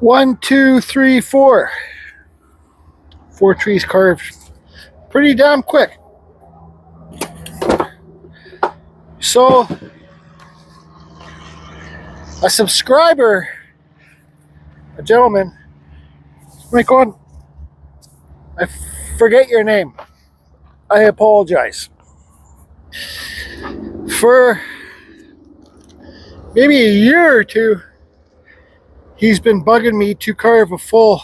One, two, three, four. 4 trees carved pretty damn quick. So, a subscriber, a gentleman, like on, I forget your name. I apologize. For maybe a year or two, he's been bugging me to carve a full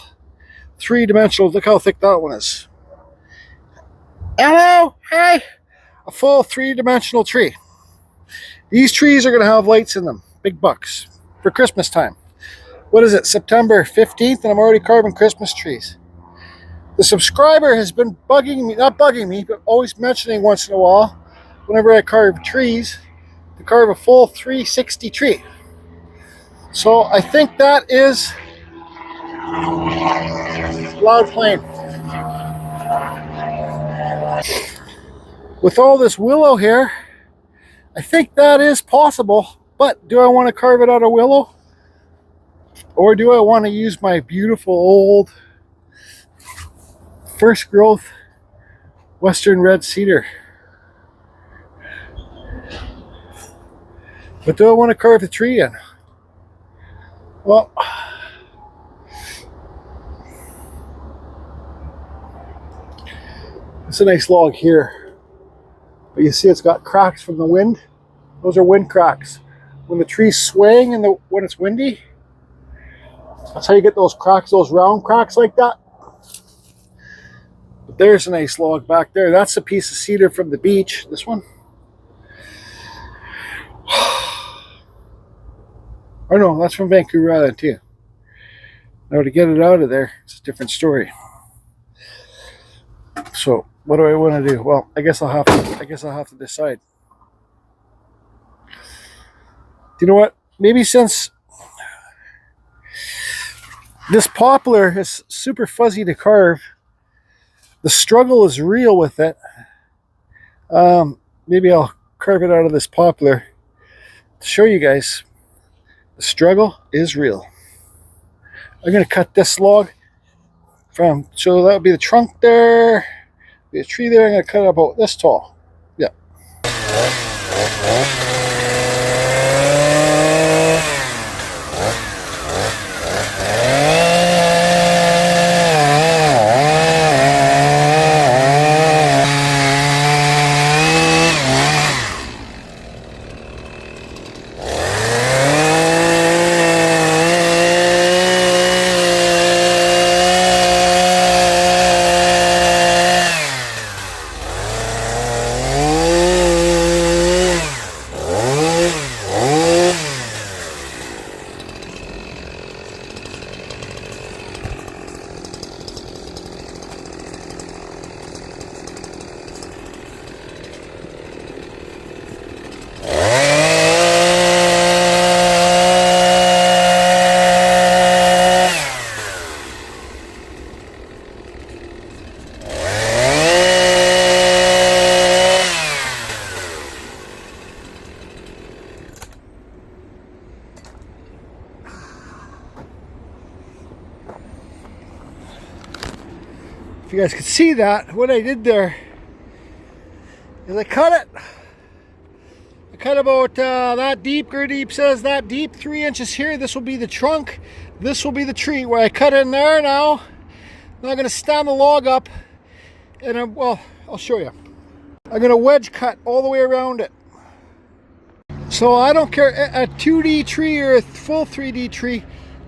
3-dimensional, look how thick that one is. Hello, hey, a full 3-dimensional tree. These trees are going to have lights in them, big bucks, for Christmas time. What is it, September 15th, and I'm already carving Christmas trees. The subscriber has been bugging me, not bugging me, but always mentioning once in a while, whenever I carve trees, to carve a full 360 tree. So I think that is loud playing. With all this willow here, I think that is possible, but do I want to carve it out of willow? Or do I want to use my beautiful old first growth western red cedar? But do I want to carve the tree in? Well, it's a nice log here, but you see it's got cracks from the wind. Those are wind cracks. When the tree's swaying and when it's windy, that's how you get those cracks, those round cracks like that. But there's a nice log back there. That's a piece of cedar from the beach, this one. Oh no, that's from Vancouver Island too. Now to get it out of there, it's a different story. So what do I want to do? Well, I guess I'll have to decide. You know what? Maybe since this poplar is super fuzzy to carve, the struggle is real with it. Maybe I'll carve it out of this poplar to show you guys the struggle is real. I'm going to cut this log from, so that would be the trunk there, be a tree there. I'm going to cut it about this tall. Yeah. If you guys could see that, what I did there is I cut it. I cut about that deep. Gurdeep says that deep, 3 inches here. This will be the trunk. This will be the tree where I cut in there now. Now I'm going to stand the log up and well, I'll show you. I'm going to wedge cut all the way around it. So I don't care, a 2D tree or a full 3D tree,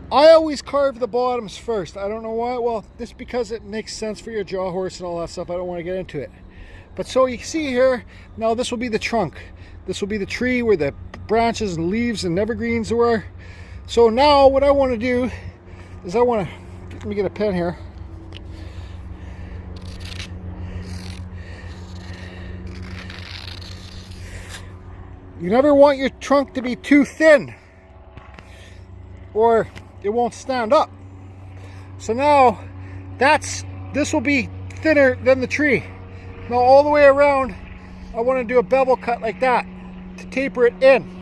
I always carve the bottoms first. I don't know why. Well, just because it makes sense for your jaw horse and all that stuff. I don't want to get into it. But so you see here, now this will be the trunk. This will be the tree where the branches and leaves and evergreens were. So now what I want to do is let me get a pen here. You never want your trunk to be too thin. or it won't stand up. So now this will be thinner than the tree. Now all the way around, I want to do a bevel cut like that to taper it in.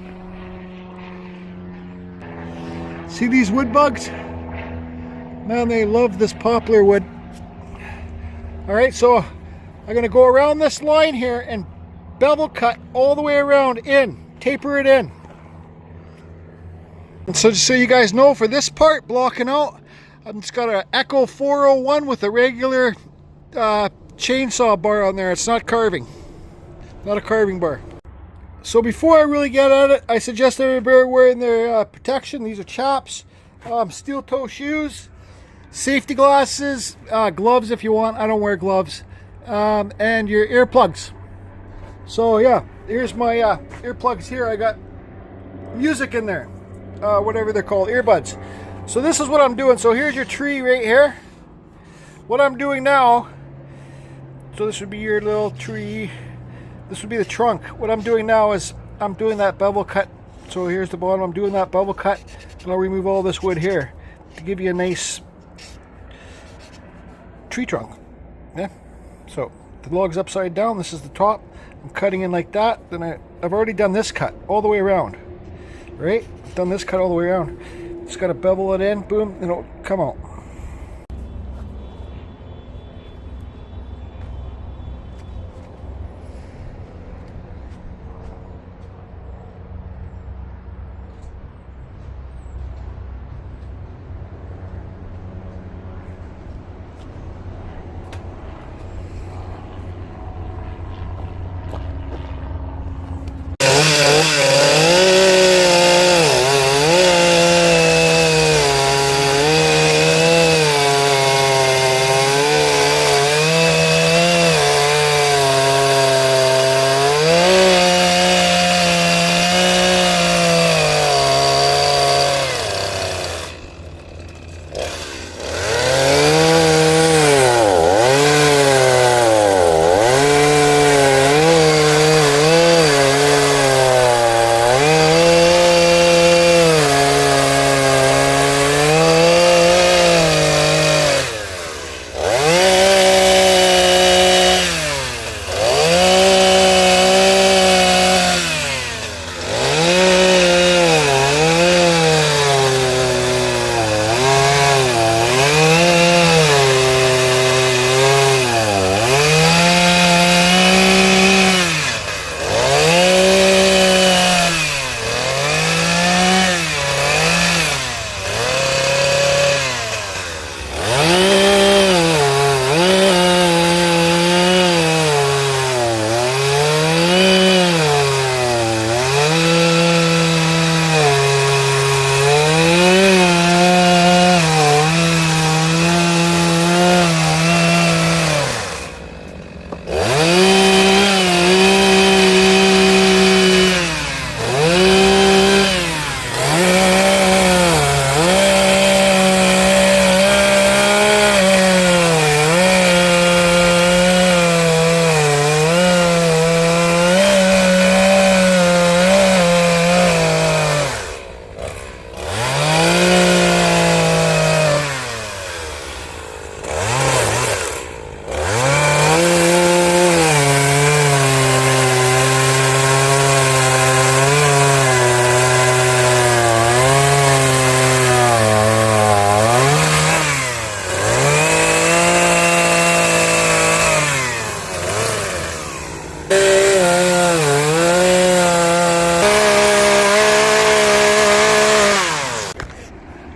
See these wood bugs? Man, they love this poplar wood. All right, so I'm going to go around this line here and bevel cut all the way around in, taper it in. And so just so you guys know, for this part blocking out, I've just got an Echo 401 with a regular chainsaw bar on there. It's not carving, not a carving bar. So before I really get at it, I suggest everybody wearing their protection. These are chaps, steel toe shoes, safety glasses, gloves if you want. I don't wear gloves, and your earplugs. So yeah, here's my earplugs here. I got music in there, whatever they're called, earbuds. So this is what I'm doing. So here's your tree right here. What I'm doing now, so this would be your little tree. This would be the trunk. What I'm doing now is I'm doing that bevel cut. So here's the bottom. I'm doing that bevel cut, and I'll remove all this wood here to give you a nice tree trunk. Yeah. So the log's upside down. This is the top. I'm cutting in like that. Then I've already done this cut all the way around. Right? I've done this cut all the way around. Just got to bevel it in. Boom, and it'll come out.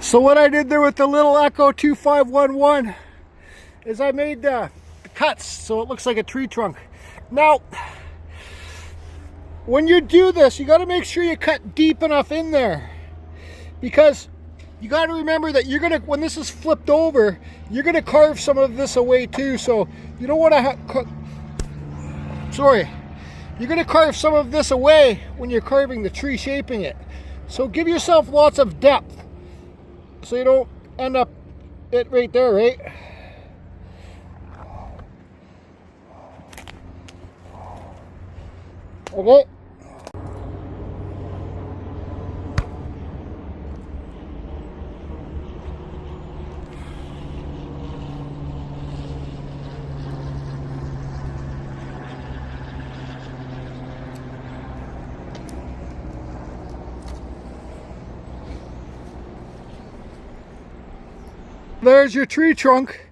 So what I did there with the little Echo 2511 is I made the cuts so it looks like a tree trunk. Now, when you do this, you got to make sure you cut deep enough in there, because you got to remember that you're gonna, when this is flipped over, you're gonna carve some of this away too. So you don't want to. You're gonna carve some of this away when you're carving the tree, shaping it. So give yourself lots of depth, so you don't end up it right there, right? Okay. There's your tree trunk.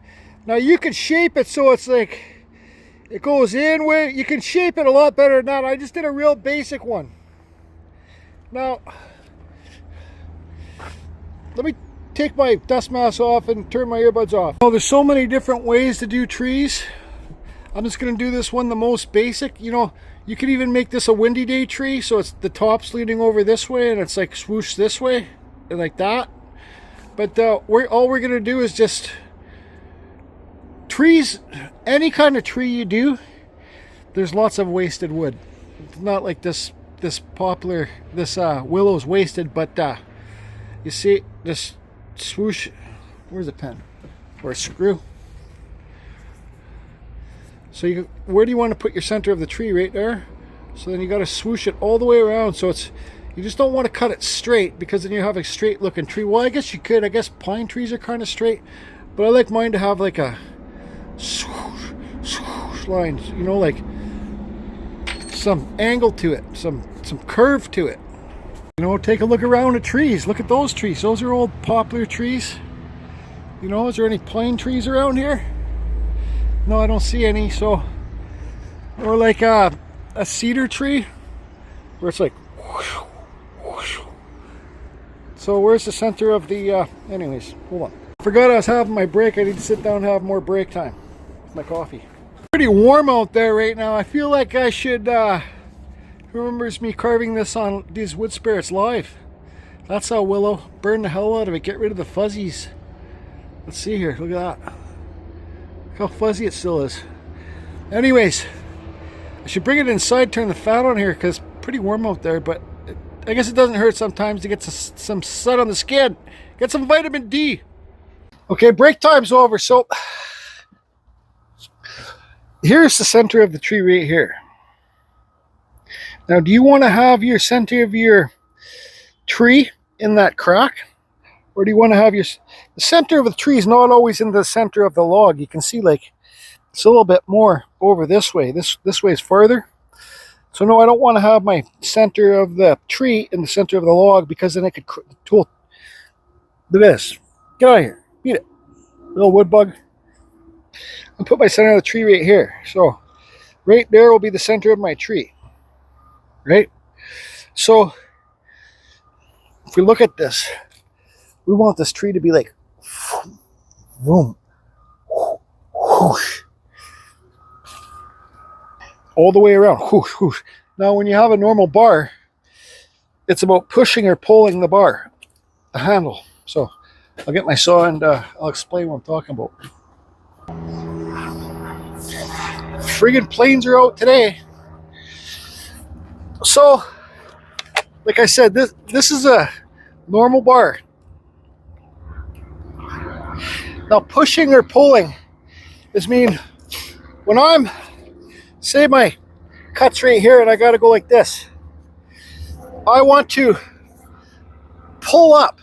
Now you can shape it so it's like it goes in way. You can shape it a lot better than that. I just did a real basic one. Now let me take my dust mask off and turn my earbuds off. Oh, there's so many different ways to do trees. I'm just going to do this one the most basic. You know, you could even make this a windy day tree, so it's the top's leaning over this way and it's like swoosh this way and like that. But all we're going to do is just trees. Any kind of tree you do, there's lots of wasted wood. It's not like this poplar, this willow's wasted, but you see this swoosh. Where's a pen or a screw? So where do you want to put your center of the tree? Right there. So then you got to swoosh it all the way around. So you just don't want to cut it straight, because then you have a straight looking tree. Well, I guess you could. I guess pine trees are kind of straight, but I like mine to have like a swoosh, swoosh lines. You know, like some angle to it, some curve to it. You know, take a look around the trees. Look at those trees. Those are old poplar trees. You know, is there any pine trees around here? No, I don't see any. So, or like a cedar tree where it's like whoosh, whoosh. So where's the center of the anyways, hold on. Forgot I was having my break. I need to sit down and have more break time with my coffee. Pretty warm out there right now. I feel like I should who remembers me carving this on these wood spirits live? That's how willow. Burn the hell out of it. Get rid of the fuzzies. Let's see here. Look at that. Look how fuzzy it still is. Anyways, I should bring it inside, turn the fan on here, because it's pretty warm out there, but I guess it doesn't hurt sometimes to get some sun on the skin. Get some vitamin D. Okay, break time's over. So here's the center of the tree right here. Now, do you want to have your center of your tree in that crack? Or do you want to have the center of the tree is not always in the center of the log. You can see like it's a little bit more over this way. This way is further. So no, I don't want to have my center of the tree in the center of the log, because then I could tool. Look at this. Get out of here. Beat it. Little wood bug. I'll put my center of the tree right here. So right there will be the center of my tree. Right? So if we look at this, we want this tree to be like boom, whoosh, all the way around. Whoosh, whoosh. Now when you have a normal bar, it's about pushing or pulling the bar, the handle. So I'll get my saw and I'll explain what I'm talking about. Friggin' planes are out today. So, like I said, this is a normal bar. Now, pushing or pulling is mean when I'm, say my cut's right here and I got to go like this. I want to pull up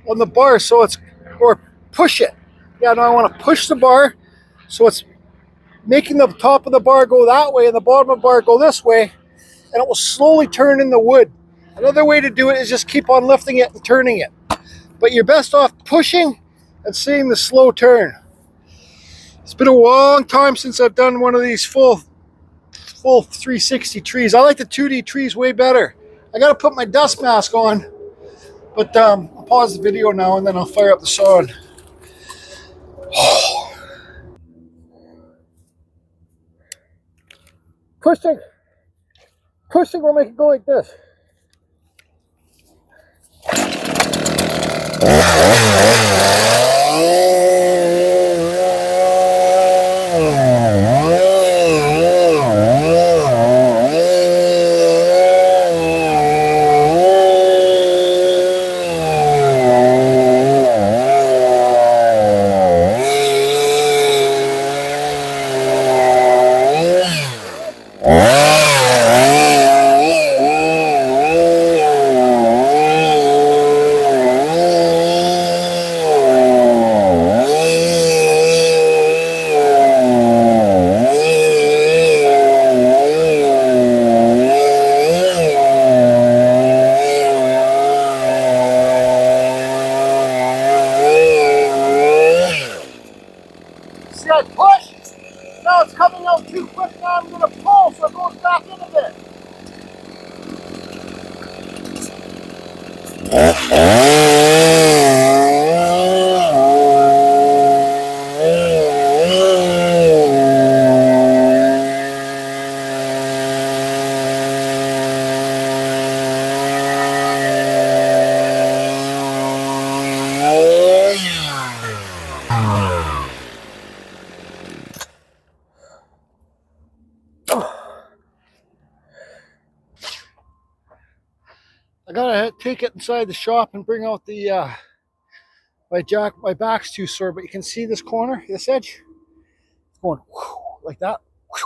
on the bar so it's, or push it. Yeah, no, I want to push the bar so it's making the top of the bar go that way and the bottom of the bar go this way, and it will slowly turn in the wood. Another way to do it is just keep on lifting it and turning it. But you're best off pushing and seeing the slow turn. It's been a long time since I've done one of these full 360 trees. I like the 2D trees way better. I gotta put my dust mask on, but I'll pause the video now and then I'll fire up the saw. Pushing will make it go like this. quick now I'm going to pull so it goes back in a bit. I gotta take it inside the shop and bring out the my back's too sore, but you can see this corner, this edge, it's going whoosh, like that. Whoosh.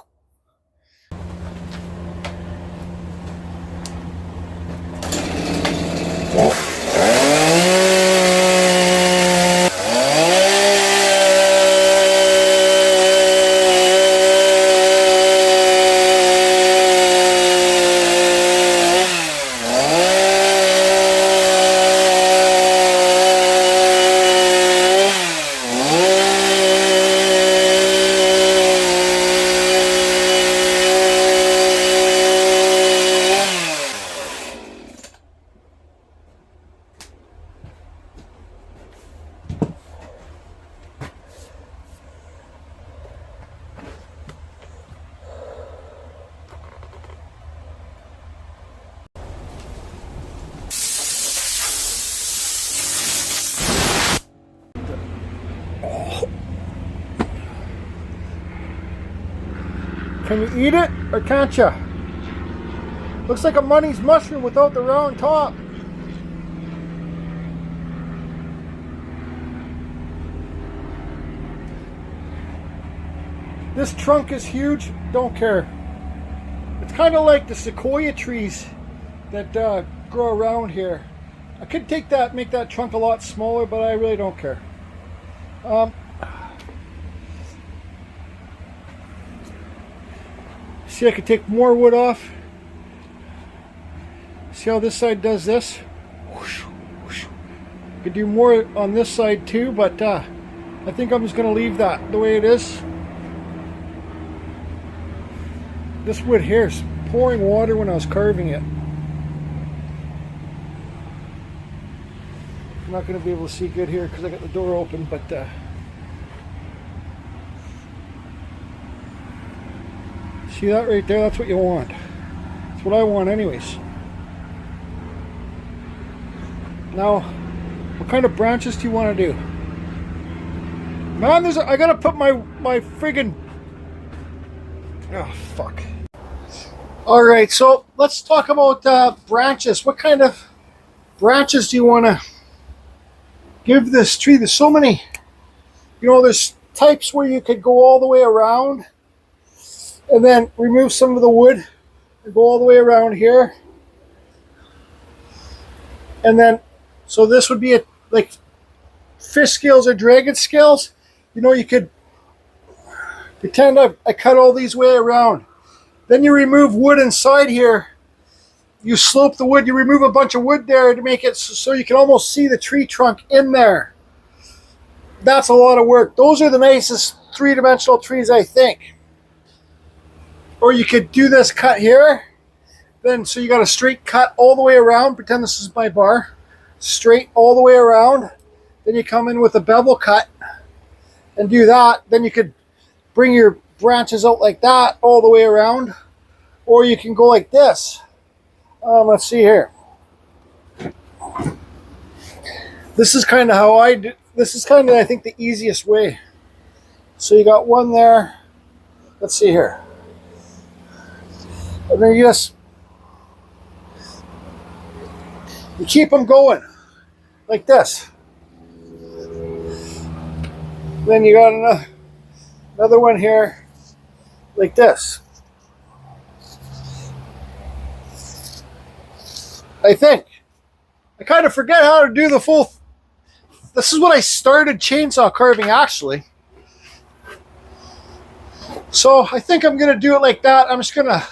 Can you eat it or can't you? Looks like a money's mushroom without the round top. This trunk is huge, don't care. It's kind of like the sequoia trees that grow around here. I could take that, make that trunk a lot smaller, but I really don't care. See, I could take more wood off. See how this side does this? Whoosh, whoosh. I could do more on this side too, but I think I'm just going to leave that the way it is. This wood here is pouring water when I was carving it. I'm not going to be able to see good here because I got the door open, but see that right there? That's what you want. That's what I want anyways. Now, what kind of branches do you want to do? Man, I gotta put my friggin'... Oh, fuck. Alright, so let's talk about branches. What kind of branches do you want to give this tree? There's so many. You know, there's types where you could go all the way around and then remove some of the wood and go all the way around here. And then, so this would be like fish scales or dragon scales. You know, you could pretend I cut all these way around. Then you remove wood inside here. You slope the wood, you remove a bunch of wood there to make it so you can almost see the tree trunk in there. That's a lot of work. Those are the nicest three-dimensional trees, I think. Or you could do this cut here. Then, so you got a straight cut all the way around. Pretend this is my bar. Straight all the way around. Then you come in with a bevel cut and do that. Then you could bring your branches out like that all the way around. Or you can go like this. Let's see here. This is kind of how I do. This is kind of, I think, the easiest way. So you got one there. Let's see here. And then you keep them going like this. Then you got another one here like this. I think. I kind of forget how to do the full... This is what I started chainsaw carving, actually. So I think I'm going to do it like that. I'm just going to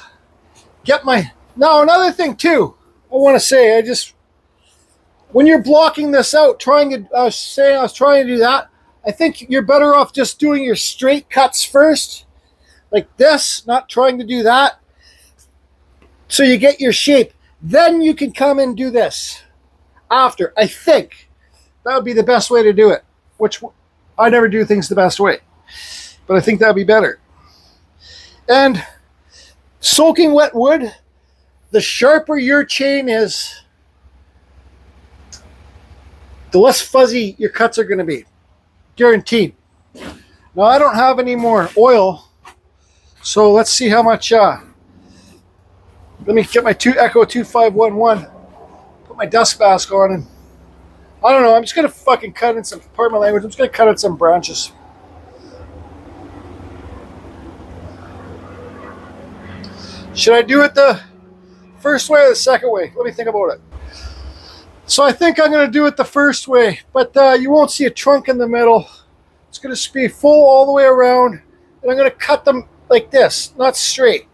get my... Now, another thing, too, I want to say, when you're blocking this out, I was trying to do that, I think you're better off just doing your straight cuts first. like this, not trying to do that. So you get your shape. Then you can come and do this after. I think that would be the best way to do it, which I never do things the best way. But I think that would be better. And soaking wet wood, the sharper your chain is, the less fuzzy your cuts are going to be. Guaranteed. Now, I don't have any more oil, so let's see how much. Let me get my Echo 2511, put my dust mask on, and I don't know, I'm just going to fucking cut in some, pardon my language, I'm just going to cut in some branches. Should I do it the first way or the second way? Let me think about it. So I think I'm going to do it the first way, but you won't see a trunk in the middle. It's going to be full all the way around, and I'm going to cut them like this, not straight.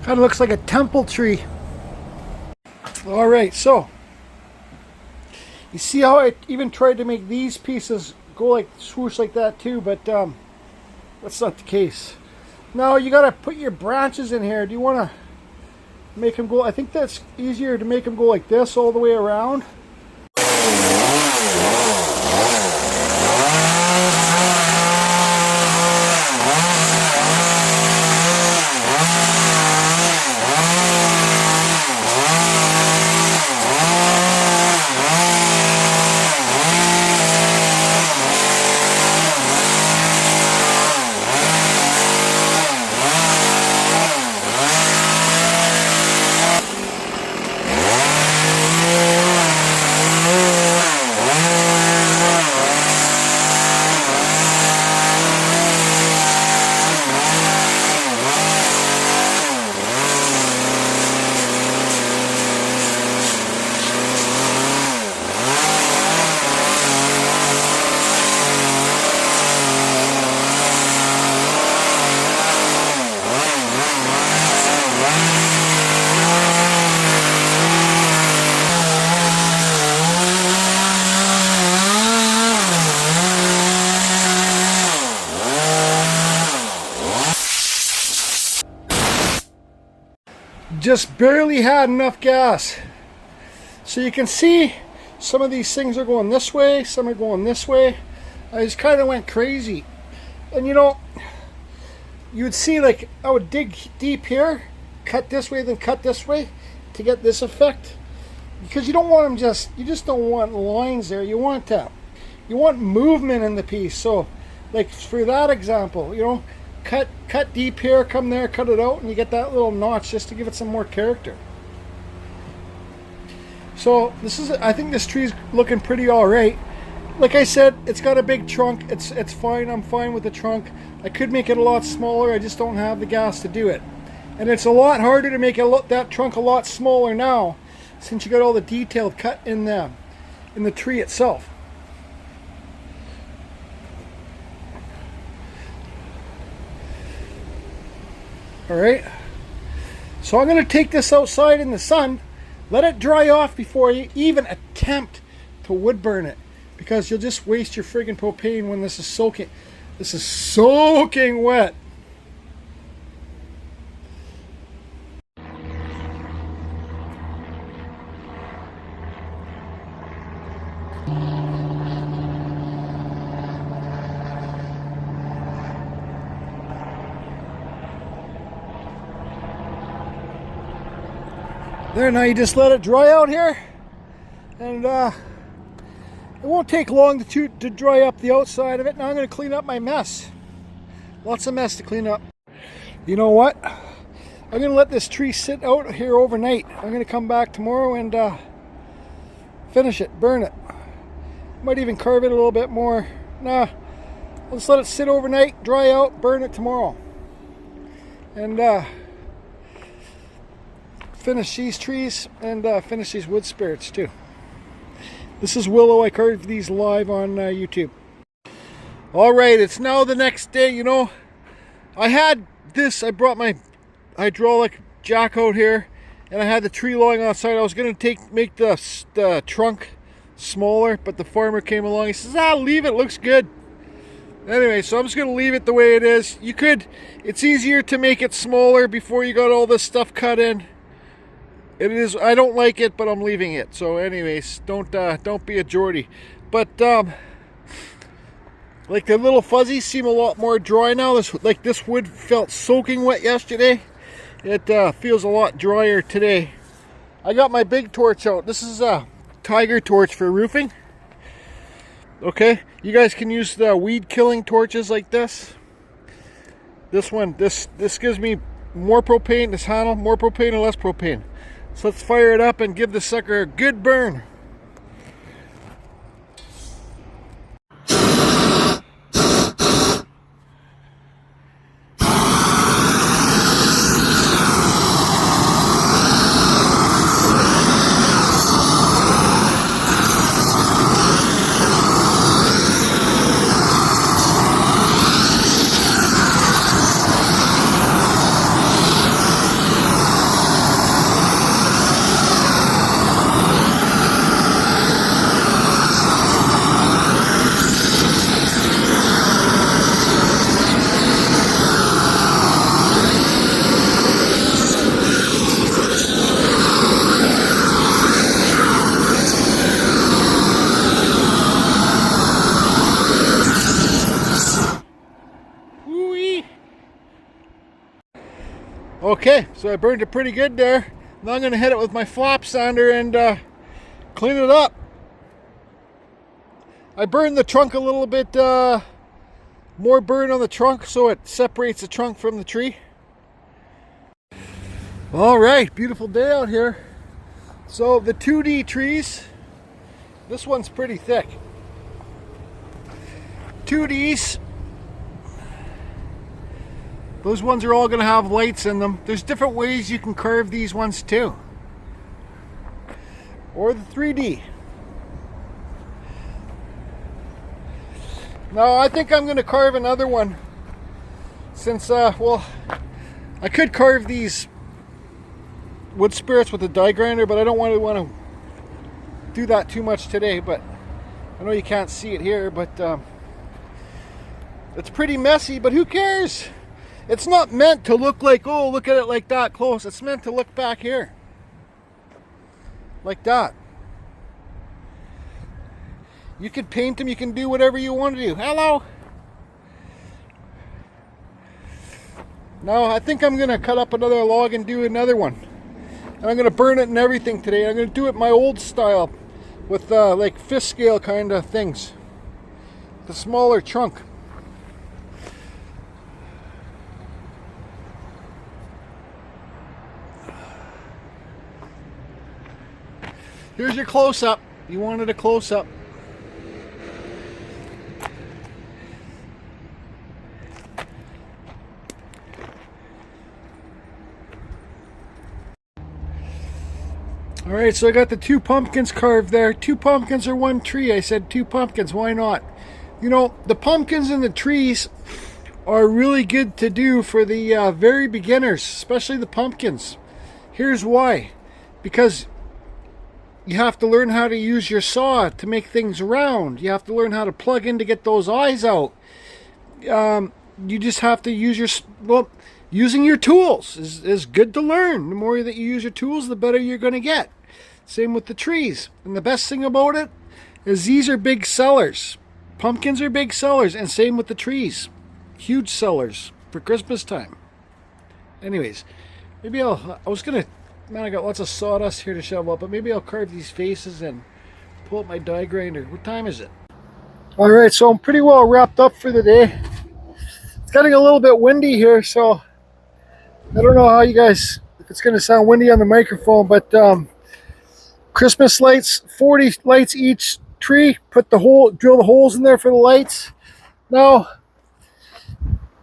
Kind of looks like a temple tree. All right, so you see how I even tried to make these pieces go like swoosh like that too, but that's not the case. Now you got to put your branches in here. Do you want to make them go? I think that's easier to make them go like this all the way around. just barely had enough gas. So you can see some of these things are going this way, some are going this way. I just kind of went crazy. And you know, you would see, like, I would dig deep here, cut this way, then cut this way to get this effect. Because you don't want them you just don't want lines there. You want movement in the piece. So, like for that example, you know, cut deep here, come there, cut it out, and you get that little notch just to give it some more character. So I think this tree's looking pretty all right. Like I said, it's got a big trunk. It's fine. I'm fine with the trunk. I could make it a lot smaller. I just don't have the gas to do it. And it's a lot harder to make that trunk a lot smaller now, since you got all the detail cut in the tree itself. All right. So I'm going to take this outside in the sun, let it dry off before you even attempt to wood burn it, because you'll just waste your friggin' propane when this is soaking. This is soaking wet. There, now you just let it dry out here, and it won't take long to dry up the outside of it. Now I'm going to clean up my mess. Lots of mess to clean up. You know what? I'm going to let this tree sit out here overnight. I'm going to come back tomorrow and finish it, burn it. Might even carve it a little bit more. Nah, I'll just let it sit overnight, dry out, burn it tomorrow. And finish these trees and finish these wood spirits too. This is Willow. I carved these live on YouTube. Alright, it's now the next day. You know, I had this, I brought my hydraulic jack out here, and I had the tree lying outside. I was going to make the trunk smaller, but the farmer came along. He says, leave it, looks good. Anyway, so I'm just going to leave it the way it is. It's easier to make it smaller before you got all this stuff cut in. It is. I don't like it, but I'm leaving it. So, anyways, don't be a Geordie. But like the little fuzzies seem a lot more dry now. This wood felt soaking wet yesterday. It feels a lot drier today. I got my big torch out. This is a Tiger torch for roofing. Okay, you guys can use the weed killing torches like this. This one, this gives me more propane. This handle, more propane or less propane. So let's fire it up and give the sucker a good burn. Okay, so I burned it pretty good there. Now I'm going to hit it with my flop sander and clean it up. I burned the trunk a little bit more burn on the trunk so it separates the trunk from the tree. Alright, beautiful day out here. So the 2D trees, this one's pretty thick. 2Ds, those ones are all going to have lights in them. There's different ways you can carve these ones too. Or the 3D. Now I think I'm going to carve another one. Since, well, I could carve these wood spirits with a die grinder, but I don't want to do that too much today. But I know you can't see it here, but it's pretty messy, but who cares? It's not meant to look like, oh, look at it like that close. It's meant to look back here. Like that. You can paint them, you can do whatever you want to do. Hello. Now, I think I'm going to cut up another log and do another one. And I'm going to burn it and everything today. I'm going to do it my old style with like fist scale kind of things. The smaller trunk. Here's your close-up. You wanted a close-up. Alright, so I got the 2 pumpkins carved there. 2 pumpkins or 1 tree. I said 2 pumpkins, why not? You know, the pumpkins and the trees are really good to do for the very beginners, especially the pumpkins. Here's why. Because you have to learn how to use your saw to make things round. You have to learn how to plug in to get those eyes out. You just have to use your... Well, using your tools is good to learn. The more that you use your tools, the better you're going to get. Same with the trees. And the best thing about it is these are big sellers. Pumpkins are big sellers, and same with the trees. Huge sellers for Christmas time. Anyways, maybe I was going to... Man, I got lots of sawdust here to shovel up, but maybe I'll carve these faces and pull up my die grinder. What time is it? Alright, so I'm pretty well wrapped up for the day. It's getting a little bit windy here, so I don't know how you guys, if it's going to sound windy on the microphone, but Christmas lights, 40 lights each tree. Put the hole, drill the holes in there for the lights. Now,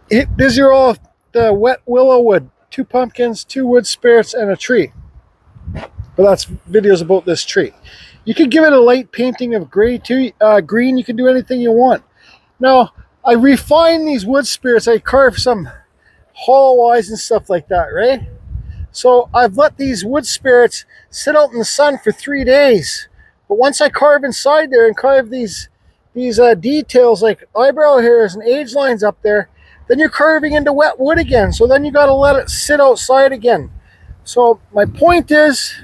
these are all the wet willow wood. 2 pumpkins, 2 wood spirits, and a tree. But that's videos about this tree. You can give it a light painting of gray too, green. You can do anything you want. Now, I refine these wood spirits. I carve some hollow eyes and stuff like that, right? So I've let these wood spirits sit out in the sun for 3 days. But once I carve inside there and carve these details like eyebrow hairs and age lines up there, then you're carving into wet wood again. So then you got to let it sit outside again. So my point is,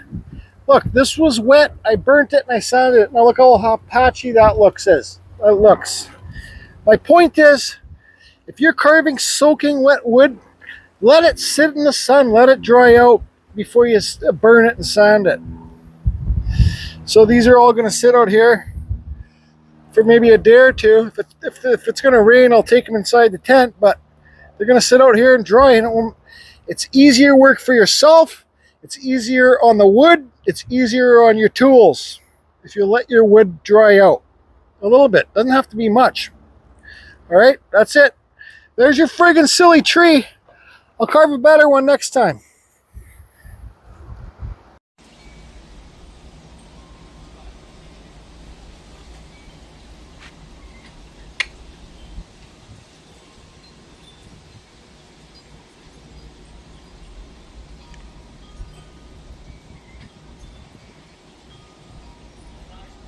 look, this was wet. I burnt it and I sanded it. Now look how patchy that looks. My point is, if you're carving soaking wet wood, let it sit in the sun. Let it dry out before you burn it and sand it. So these are all going to sit out here for maybe a day or two. If it's going to rain, I'll take them inside the tent, but they're going to sit out here and dry. And it's easier work for yourself. It's easier on the wood. It's easier on your tools if you let your wood dry out a little bit. Doesn't have to be much. All right, that's it. There's your friggin' silly tree. I'll carve a better one next time.